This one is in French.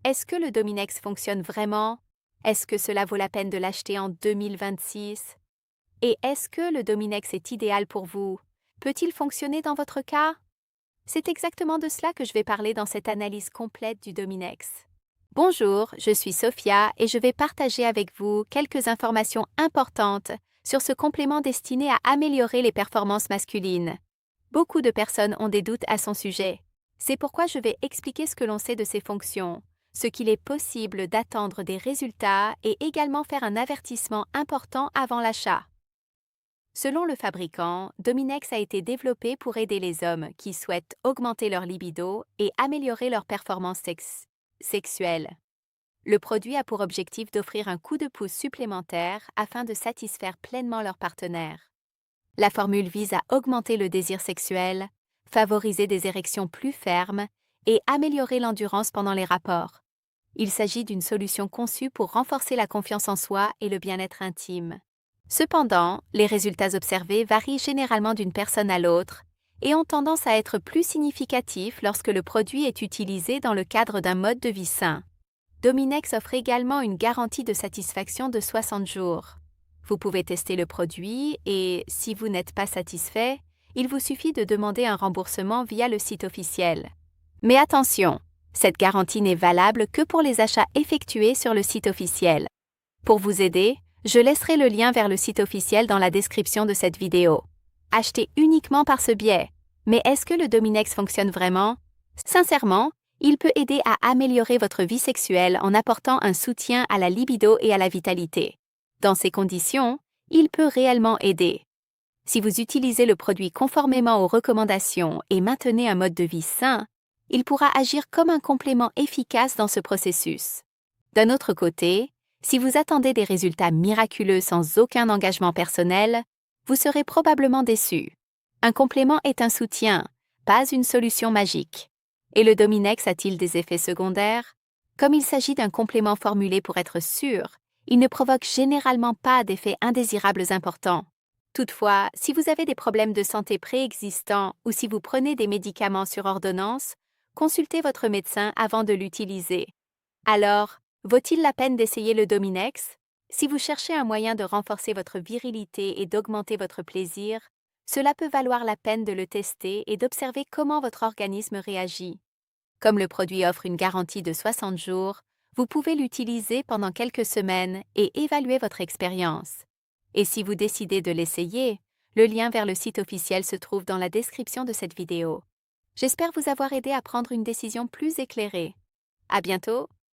Est-ce que le Dominex fonctionne vraiment? Est-ce que cela vaut la peine de l'acheter en 2026? Et est-ce que le Dominex est idéal pour vous? Peut-il fonctionner dans votre cas? C'est exactement de cela que je vais parler dans cette analyse complète du Dominex. Bonjour, je suis Sophia et je vais partager avec vous quelques informations importantes sur ce complément destiné à améliorer les performances masculines. Beaucoup de personnes ont des doutes à son sujet. C'est pourquoi je vais expliquer ce que l'on sait de ses fonctions, ce qu'il est possible d'attendre des résultats et également faire un avertissement important avant l'achat. Selon le fabricant, Dominex a été développé pour aider les hommes qui souhaitent augmenter leur libido et améliorer leur performance sexuelle. Le produit a pour objectif d'offrir un coup de pouce supplémentaire afin de satisfaire pleinement leur partenaire. La formule vise à augmenter le désir sexuel, favoriser des érections plus fermes et améliorer l'endurance pendant les rapports. Il s'agit d'une solution conçue pour renforcer la confiance en soi et le bien-être intime. Cependant, les résultats observés varient généralement d'une personne à l'autre et ont tendance à être plus significatifs lorsque le produit est utilisé dans le cadre d'un mode de vie sain. Dominex offre également une garantie de satisfaction de 60 jours. Vous pouvez tester le produit et, si vous n'êtes pas satisfait, il vous suffit de demander un remboursement via le site officiel. Mais attention, cette garantie n'est valable que pour les achats effectués sur le site officiel. Pour vous aider, je laisserai le lien vers le site officiel dans la description de cette vidéo. Achetez uniquement par ce biais. Mais est-ce que le Dominex fonctionne vraiment? Sincèrement, il peut aider à améliorer votre vie sexuelle en apportant un soutien à la libido et à la vitalité. Dans ces conditions, il peut réellement aider. Si vous utilisez le produit conformément aux recommandations et maintenez un mode de vie sain, il pourra agir comme un complément efficace dans ce processus. D'un autre côté, si vous attendez des résultats miraculeux sans aucun engagement personnel, vous serez probablement déçu. Un complément est un soutien, pas une solution magique. Et le Dominex a-t-il des effets secondaires? Comme il s'agit d'un complément formulé pour être sûr, il ne provoque généralement pas d'effets indésirables importants. Toutefois, si vous avez des problèmes de santé préexistants ou si vous prenez des médicaments sur ordonnance, consultez votre médecin avant de l'utiliser. Alors, vaut-il la peine d'essayer le Dominex? Si vous cherchez un moyen de renforcer votre virilité et d'augmenter votre plaisir, cela peut valoir la peine de le tester et d'observer comment votre organisme réagit. Comme le produit offre une garantie de 60 jours, vous pouvez l'utiliser pendant quelques semaines et évaluer votre expérience. Et si vous décidez de l'essayer, le lien vers le site officiel se trouve dans la description de cette vidéo. J'espère vous avoir aidé à prendre une décision plus éclairée. À bientôt!